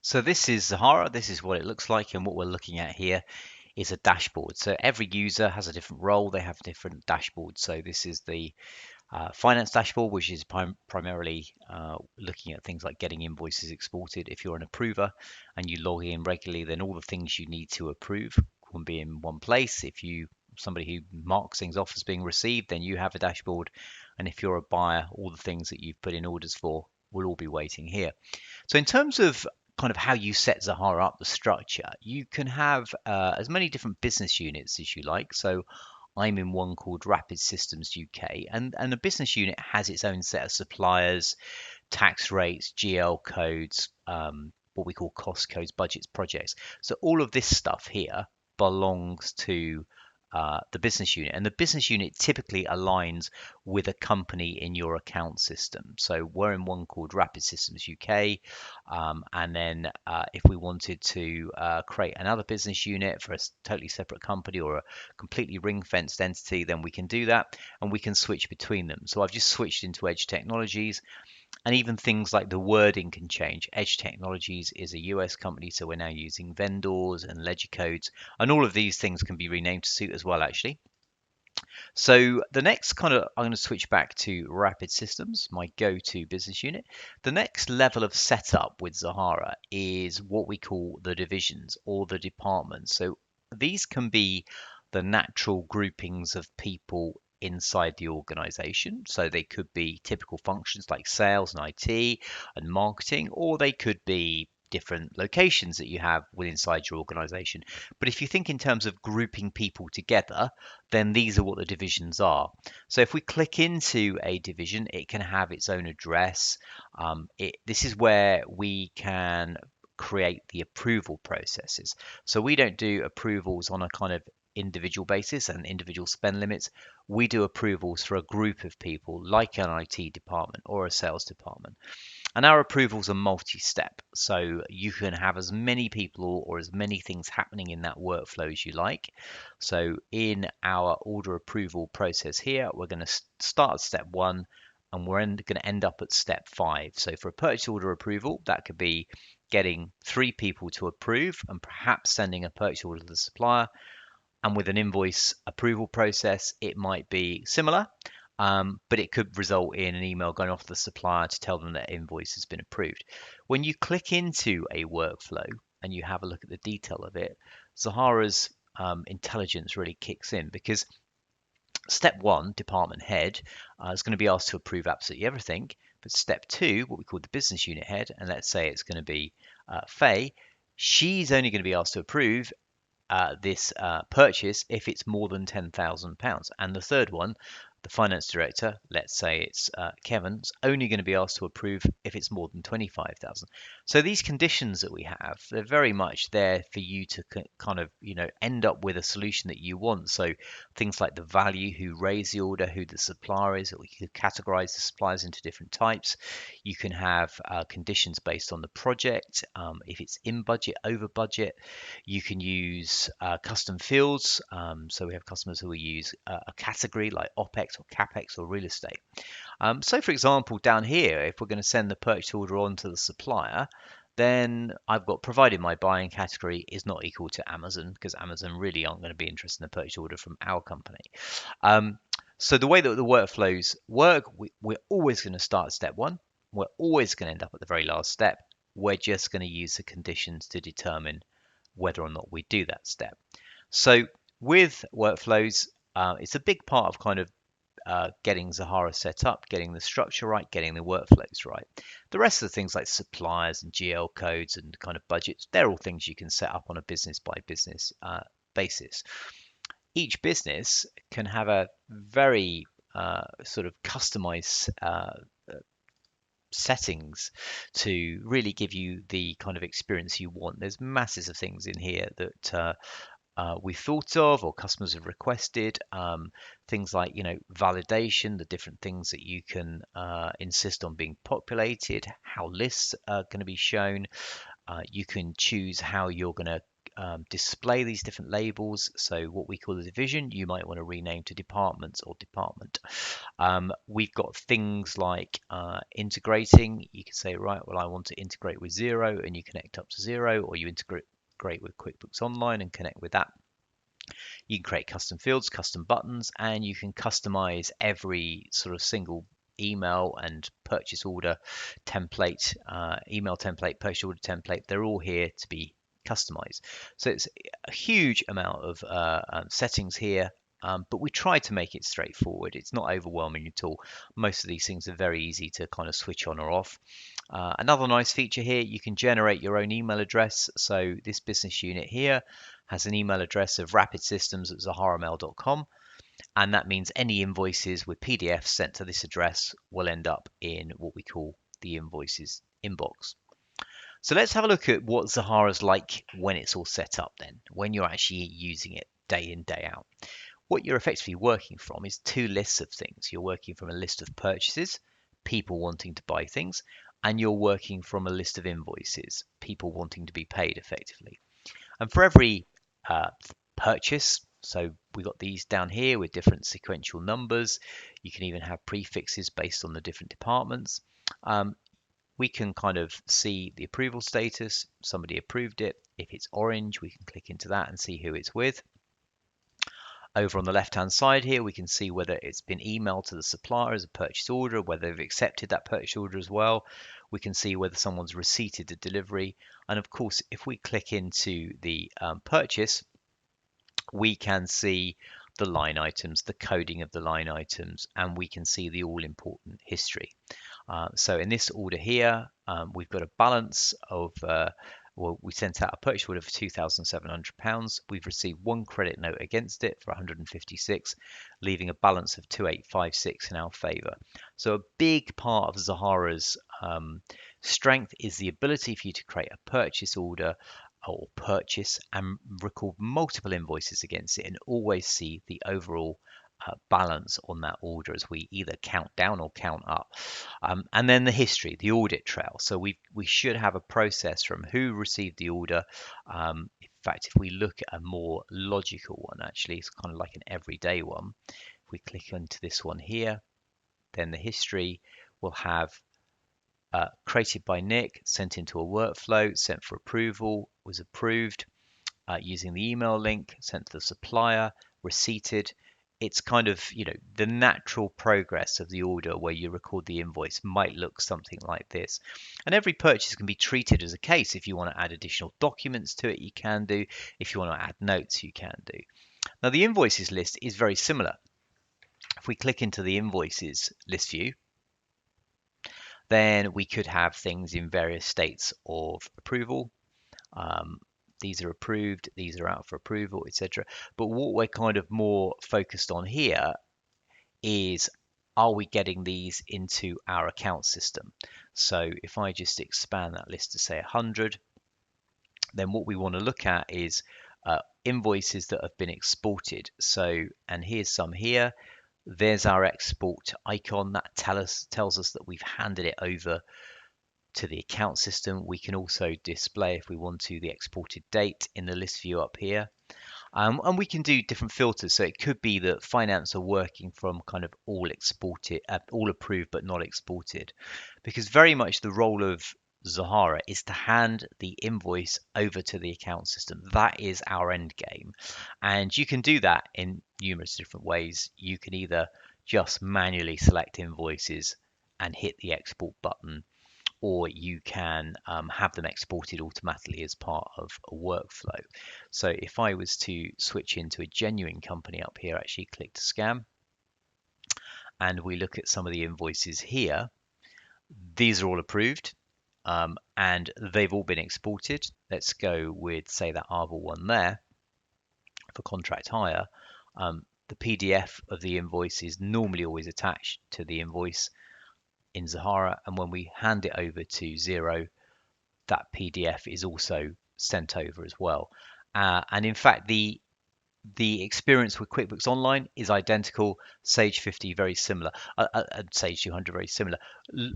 So this is Zahara. This is what it looks like, and what we're looking at here is a dashboard. So every user has a different role. They have different dashboards. So this is the finance dashboard, which is primarily looking at things like getting invoices exported. If you're an approver and you log in regularly, then all the things you need to approve can be in one place. If you somebody who marks things off as being received, then you have a dashboard. And if you're a buyer, all the things that you've put in orders for will all be waiting here. So in terms of kind of how you set Zahara up, the structure, you can have as many different business units as you like. So I'm in one called Rapid Systems UK, and a business unit has its own set of suppliers, tax rates, GL codes, what we call cost codes, budgets, projects. So all of this stuff here belongs to the business unit, and the business unit typically aligns with a company in your account system. So we're in one called Rapid Systems UK, and then if we wanted to create another business unit for a totally separate company or a completely ring-fenced entity, then we can do that, and we can switch between them. So I've just switched into Edge Technologies. And even things like the wording can change. Edge Technologies is a US company, so we're now using vendors and ledger codes, and all of these things can be renamed to suit as well, actually. So the next I'm going to switch back to Rapid Systems, my go-to business unit. The next level of setup with Zahara is what we call the divisions or the departments. So these can be the natural groupings of people inside the organization. So they could be typical functions like sales and IT and marketing, or they could be different locations that you have within inside your organization. But if you think in terms of grouping people together, then these are what the divisions are. So if we click into a division, it can have its own address. This is where we can create the approval processes. So we don't do approvals on a kind of individual basis and individual spend limits. We do approvals for a group of people like an IT department or a sales department. And our approvals are multi-step. So you can have as many people or as many things happening in that workflow as you like. So in our order approval process here, we're going to start at step 1 and we're going to end up at step 5. So for a purchase order approval, that could be getting 3 people to approve and perhaps sending a purchase order to the supplier. And with an invoice approval process, it might be similar, but it could result in an email going off to the supplier to tell them that invoice has been approved. When you click into a workflow and you have a look at the detail of it, Zahara's intelligence really kicks in, because step 1, department head, is going to be asked to approve absolutely everything. But step 2, what we call the business unit head, and let's say it's going to be Faye, she's only going to be asked to approve this purchase if it's more than £10,000. And the third one, the finance director, let's say it's Kevin's, only going to be asked to approve if it's more than 25,000. So these conditions that we have, they're very much there for you to kind of, end up with a solution that you want. So things like the value, who raised the order, who the supplier is, or you could categorize the suppliers into different types. You can have conditions based on the project, if it's in budget, over budget. You can use custom fields. So we have customers who will use a category like OPEX or CAPEX or real estate. So for example, down here, if we're going to send the purchase order on to the supplier, then I've got provided my buying category is not equal to Amazon, because Amazon really aren't going to be interested in a purchase order from our company. So the way that the workflows work, we're always going to start at step 1. We're always going to end up at the very last step. We're just going to use the conditions to determine whether or not we do that step. So with workflows, it's a big part of kind of getting Zahara set up, getting the structure right, getting the workflows right. The rest of the things like suppliers and GL codes and kind of budgets, they're all things you can set up on a business by business basis. Each business can have a very sort of customized settings to really give you the kind of experience you want. There's masses of things in here that we thought of or customers have requested. Things like, validation, the different things that you can insist on being populated, how lists are going to be shown. You can choose how you're going to display these different labels. So what we call a division, you might want to rename to departments or department. We've got things like integrating. You can say, right, well, I want to integrate with Xero, and you connect up to Xero, or you integrate with QuickBooks Online and connect with that. You can create custom fields, custom buttons, and you can customize every sort of single email and purchase order template, email template, purchase order template. They're all here to be customized. So it's a huge amount of settings here. But we try to make it straightforward. It's not overwhelming at all. Most of these things are very easy to kind of switch on or off. Another nice feature here, you can generate your own email address. So this business unit here has an email address of rapidsystems@zaharamail.com, and that means any invoices with PDFs sent to this address will end up in what we call the Invoices Inbox. So let's have a look at what Zahara's like when it's all set up then, when you're actually using it day in, day out. What you're effectively working from is two lists of things. You're working from a list of purchases, people wanting to buy things, and you're working from a list of invoices, people wanting to be paid effectively. And for every purchase, so we got these down here with different sequential numbers. You can even have prefixes based on the different departments. We can kind of see the approval status. Somebody approved it. If it's orange, we can click into that and see who it's with. Over on the left-hand side here, we can see whether it's been emailed to the supplier as a purchase order, whether they've accepted that purchase order as well. We can see whether someone's receipted the delivery. And of course, if we click into the purchase, we can see the line items, the coding of the line items, and we can see the all-important history. So in this order here, we've got a balance of well, we sent out a purchase order for £2,700. We've received one credit note against it for 156, leaving a balance of 2856 in our favour. So a big part of Zahara's strength is the ability for you to create a purchase order or purchase and record multiple invoices against it and always see the overall balance on that order as we either count down or count up. And then the history, the audit trail. So we should have a process from who received the order. In fact, if we look at a more logical one, actually, it's kind of like an everyday one. If we click into this one here, then the history will have created by Nick, sent into a workflow, sent for approval, was approved using the email link, sent to the supplier, receipted. It's kind of, the natural progress of the order where you record the invoice might look something like this. And every purchase can be treated as a case. If you want to add additional documents to it, you can do. If you want to add notes, you can do. Now, the invoices list is very similar. If we click into the invoices list view, then we could have things in various states of approval. These are approved, these are out for approval, etc. But what we're kind of more focused on here is, are we getting these into our account system? So if I just expand that list to say 100, then what we want to look at is invoices that have been exported. So, and here's some here. There's our export icon that tells us that we've handed it over to the account system. We can also display, if we want to, the exported date in the list view up here. And we can do different filters. So it could be that finance are working from kind of all exported, all approved but not exported, because very much the role of Zahara is to hand the invoice over to the account system. That is our end game. And you can do that in numerous different ways. You can either just manually select invoices and hit the export button, or you can have them exported automatically as part of a workflow. So if I was to switch into a genuine company up here, actually click to scan, and we look at some of the invoices here, these are all approved. And they've all been exported. Let's go with, say, that Arbor one there for contract hire. The PDF of the invoice is normally always attached to the invoice in Zahara, and when we hand it over to Xero, that PDF is also sent over as well. And in fact, the experience with QuickBooks Online is identical. Sage 50 very similar, Sage 200 very similar.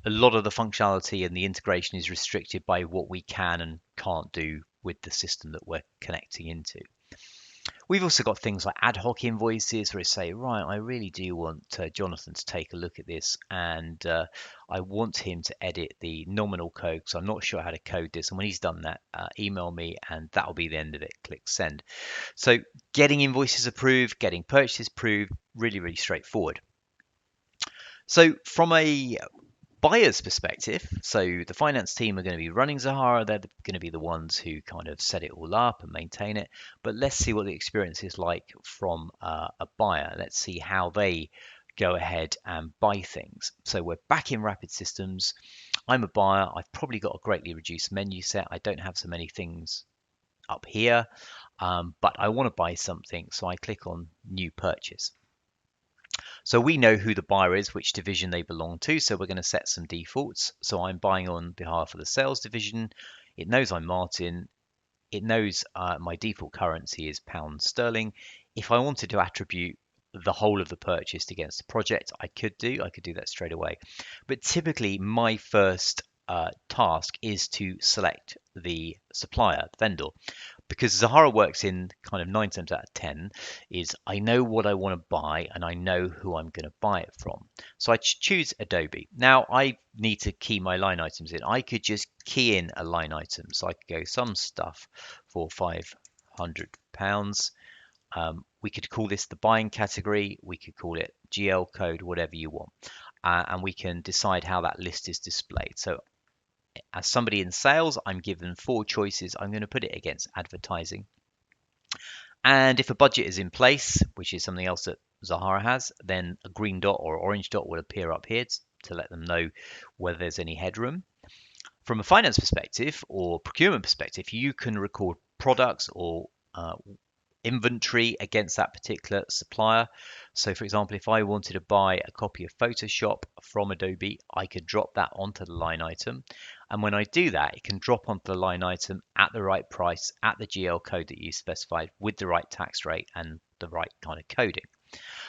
A lot of the functionality and the integration is restricted by what we can and can't do with the system that we're connecting into. We've also got things like ad hoc invoices where you say, right, I really do want Jonathan to take a look at this, and I want him to edit the nominal code because I'm not sure how to code this. And when he's done that, email me, and that'll be the end of it. Click send. So getting invoices approved, getting purchases approved, really, really straightforward. So from a buyer's perspective, so the finance team are going to be running Zahara. They're going to be the ones who kind of set it all up and maintain it. But let's see what the experience is like from a buyer. Let's see how they go ahead and buy things. So we're back in Rapid Systems. I'm a buyer. I've probably got a greatly reduced menu set. I don't have so many things up here, but I want to buy something. So I click on New Purchase. So we know who the buyer is, which division they belong to. So we're going to set some defaults. So I'm buying on behalf of the sales division. It knows I'm Martin. It knows my default currency is pound sterling. If I wanted to attribute the whole of the purchase against the project, I could do that straight away. But typically my first task is to select the supplier, the vendor. Because Zahara works in kind of 9 times out of 10 is I know what I want to buy and I know who I'm going to buy it from. So I choose Adobe. Now I need to key my line items in. I could just key in a line item. So I could go some stuff for £500. We could call this the buying category. We could call it GL code, whatever you want. And we can decide how that list is displayed. So as somebody in sales, I'm given 4 choices. I'm going to put it against advertising. And if a budget is in place, which is something else that Zahara has, then a green dot or orange dot will appear up here to let them know whether there's any headroom. From a finance perspective or procurement perspective, you can record products or inventory against that particular supplier. So for example, if I wanted to buy a copy of Photoshop from Adobe, I could drop that onto the line item. And when I do that, it can drop onto the line item at the right price, at the GL code that you specified, with the right tax rate and the right kind of coding.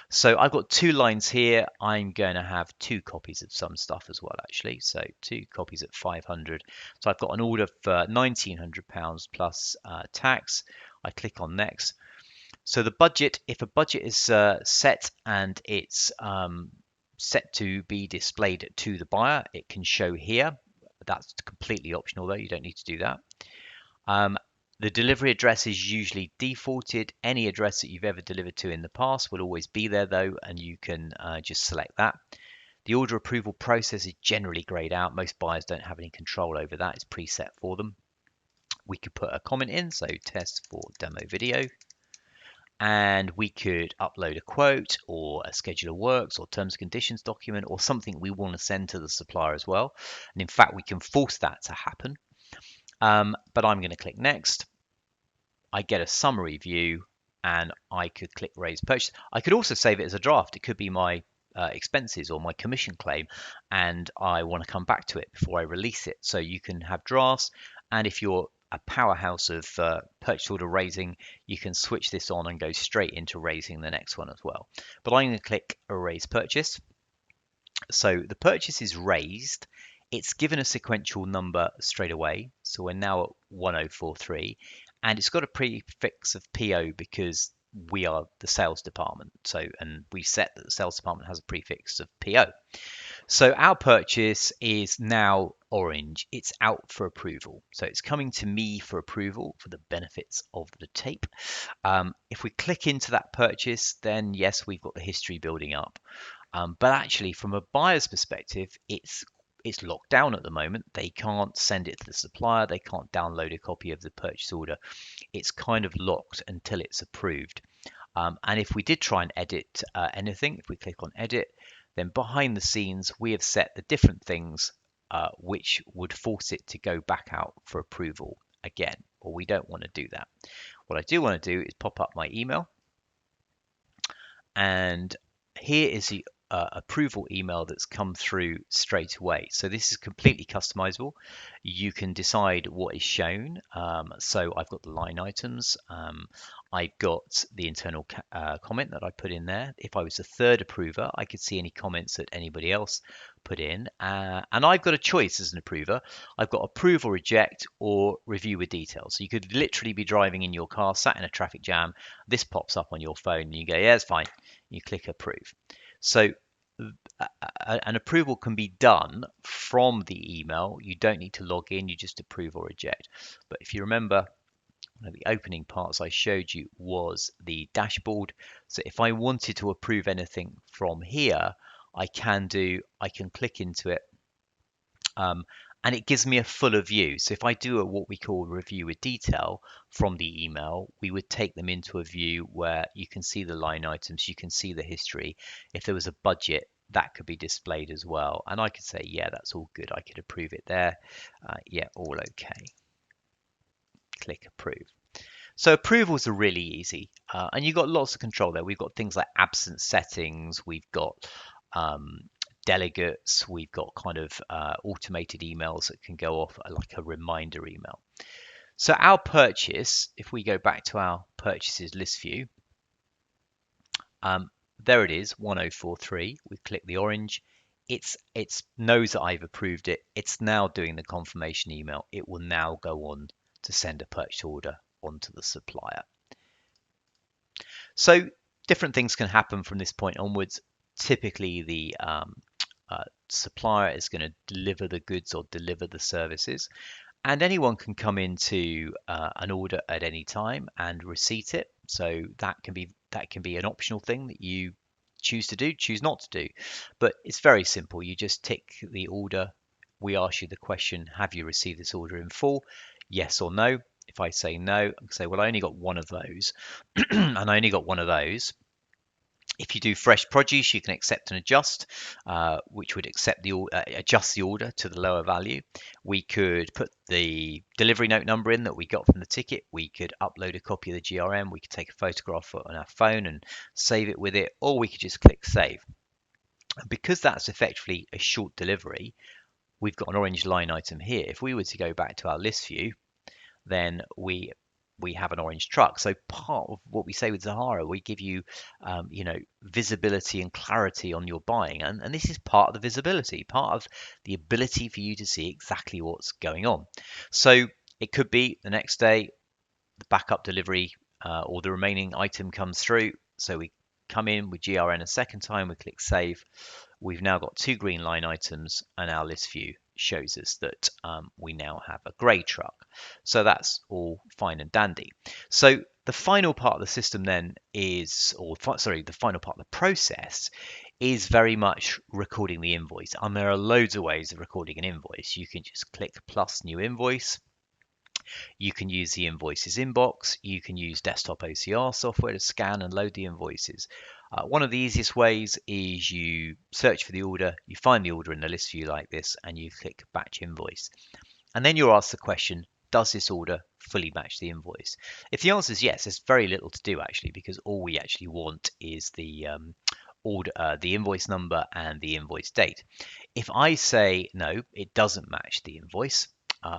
So I've got 2 lines here. I'm going to have 2 copies of some stuff as well, actually. So 2 copies at 500. So I've got an order for £1,900 plus tax. I click on next. So the budget, if a budget is set and it's set to be displayed to the buyer, it can show here. That's completely optional though, you don't need to do that. The delivery address is usually defaulted. Any address that you've ever delivered to in the past will always be there though, and you can just select that. The order approval process is generally grayed out. Most buyers don't have any control over that. It's preset for them. We could put a comment in, so test for demo video. And we could upload a quote or a schedule of works or terms and conditions document or something we want to send to the supplier as well. And in fact, we can force that to happen. But I'm going to click next. I get a summary view and I could click raise purchase. I could also save it as a draft. It could be my expenses or my commission claim, and I want to come back to it before I release it. So you can have drafts, and if you're a powerhouse of purchase order raising, you can switch this on and go straight into raising the next one as well. But I'm going to click erase purchase. So the purchase is raised. It's given a sequential number straight away. So we're now at 1043, and it's got a prefix of PO because we are the sales department. So, and we set that the sales department has a prefix of PO. So our purchase is now orange. It's out for approval. So it's coming to me for approval for the benefits of the tape. If we click into that purchase, then yes, we've got the history building up. But actually, from a buyer's perspective, it's locked down at the moment. They can't send it to the supplier. They can't download a copy of the purchase order. It's kind of locked until it's approved. And if we did try and edit anything, if we click on edit, then behind the scenes, we have set the different things which would force it to go back out for approval again, or we don't want to do that. What I do want to do is pop up my email, and here is the approval email that's come through straight away. So this is completely customizable. You can decide what is shown. So I've got the line items. I've got the internal comment that I put in there. If I was the third approver, I could see any comments that anybody else put in. And I've got a choice as an approver. I've got approve or reject or review with details. So you could literally be driving in your car, sat in a traffic jam. This pops up on your phone and you go, yeah, it's fine. You click approve. So an approval can be done from the email. You don't need to log in. You just approve or reject. But if you remember, one of the opening parts I showed you was the dashboard. So if I wanted to approve anything from here, I can click into it, and it gives me a fuller view. So if I do what we call review with detail from the email, we would take them into a view where you can see the line items, you can see the history. If there was a budget, that could be displayed as well. And I could say, yeah, that's all good. I could approve it there. Yeah, all okay. Click approve. So approvals are really easy, and you've got lots of control there. We've got things like absence settings, we've got delegates, we've got kind of automated emails that can go off like a reminder email. So our purchase, if we go back to our purchases list view, there it is, 1043. We click the orange. It knows that I've approved it. It's now doing the confirmation email. It will now go on to send a purchase order onto the supplier. So different things can happen from this point onwards. Typically, the supplier is going to deliver the goods or deliver the services, and anyone can come into an order at any time and receipt it. So that can be an optional thing that you choose to do, choose not to do. But it's very simple. You just tick the order. We ask you the question, have you received this order in full? Yes or no. If I say no, I can say, well, I only got one of those, and I only got one of those. If you do fresh produce, you can accept and adjust, which would adjust the order to the lower value. We could put the delivery note number in that we got from the ticket. We could upload a copy of the GRM. We could take a photograph on our phone and save it with it, or we could just click save. And because that's effectively a short delivery, we've got an orange line item here. If we were to go back to our list view, then we have an orange truck. So part of what we say with Zahara, we give you, visibility and clarity on your buying. And this is part of the visibility, part of the ability for you to see exactly what's going on. So it could be the next day, the backup delivery or the remaining item comes through. So we come in with GRN a second time, we click save. We've now got two green line items, and our list view shows us that we now have a grey truck. So that's all fine and dandy. So the final part of the system then is, the final part of the process is very much recording the invoice. And there are loads of ways of recording an invoice. You can just click plus new invoice. You can use the Invoices Inbox. You can use desktop OCR software to scan and load the invoices. One of the easiest ways is you search for the order, you find the order in the list view like this, and you click batch invoice. And then you're asked the question, does this order fully match the invoice? If the answer is yes, there's very little to do actually, because all we actually want is the the invoice number and the invoice date. If I say no, it doesn't match the invoice,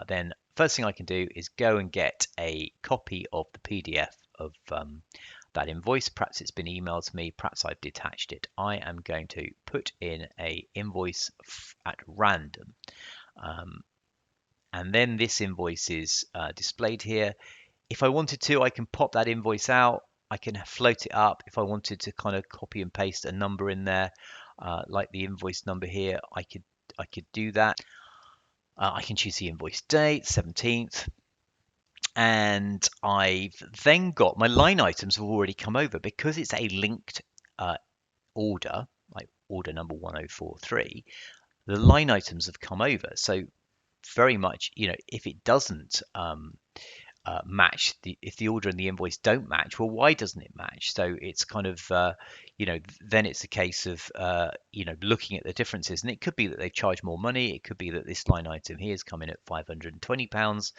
then first thing I can do is go and get a copy of the PDF of that invoice. Perhaps it's been emailed to me, perhaps I've detached it. I am going to put in a invoice at random. And then this invoice is displayed here. If I wanted to, I can pop that invoice out. I can float it up. If I wanted to kind of copy and paste a number in there, like the invoice number here, I could do that. I can choose the invoice date, 17th. And I've then got my line items have already come over because it's a linked order, like order number 1043. The line items have come over. So very much, if it doesn't match, if the order and the invoice don't match, well, why doesn't it match? So it's kind of, then it's a case of, looking at the differences. And it could be that they charge more money. It could be that this line item here is coming at £520.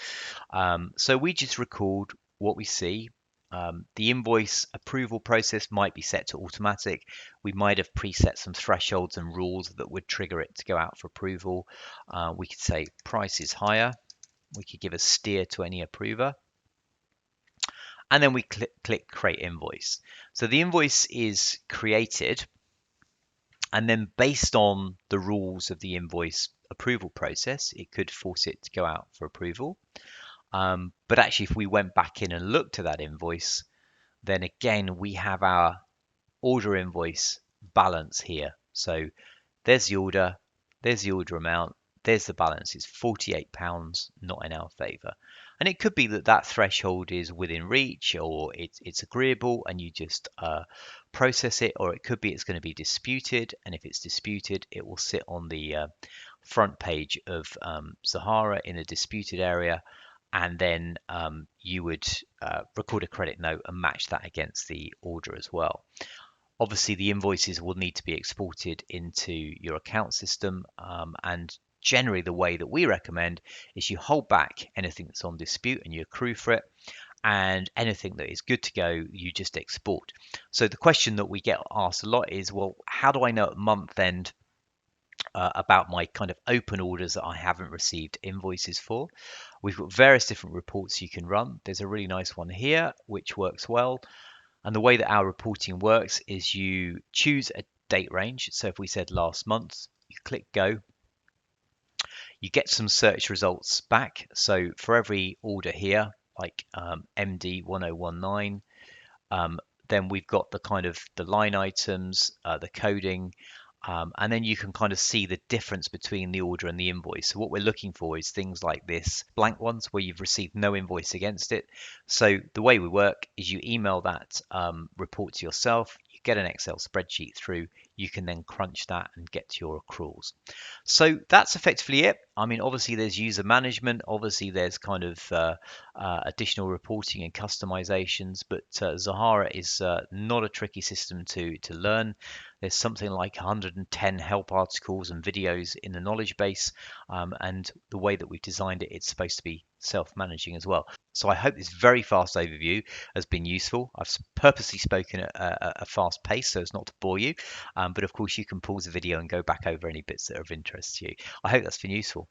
So we just record what we see. The invoice approval process might be set to automatic. We might have preset some thresholds and rules that would trigger it to go out for approval. We could say price is higher. We could give a steer to any approver. and then we click create invoice. So the invoice is created, and then based on the rules of the invoice approval process, it could force it to go out for approval. But actually, if we went back in and looked at that invoice, then again, we have our order invoice balance here. So there's the order amount, there's the balance. It's £48 not in our favour. And it could be that that threshold is within reach, or it's agreeable and you just process it, or it could be it's going to be disputed. And if it's disputed, it will sit on the front page of Zahara in a disputed area. And then you would record a credit note and match that against the order as well. Obviously, the invoices will need to be exported into your account system, and generally the way that we recommend is you hold back anything that's on dispute and you accrue for it, and anything that is good to go, you just export. So the question that we get asked a lot is, well, how do I know at month end about my kind of open orders that I haven't received invoices for? We've got various different reports you can run. There's a really nice one here which works well. And the way that our reporting works is you choose a date range. So if we said last month, you click go, you get some search results back. So for every order here, like MD 1019, then we've got the kind of the line items, the coding, and then you can kind of see the difference between the order and the invoice. So what we're looking for is things like this, blank ones where you've received no invoice against it. So the way we work is you email that report to yourself, you get an Excel spreadsheet through, you can then crunch that and get to your accruals. So that's effectively it. I mean, obviously there's user management, obviously there's kind of additional reporting and customizations, but Zahara is not a tricky system to learn. There's something like 110 help articles and videos in the knowledge base, and the way that we've designed it, it's supposed to be self-managing as well. So I hope this very fast overview has been useful. I've purposely spoken at a fast pace so as not to bore you, but of course you can pause the video and go back over any bits that are of interest to you. I hope that's been useful.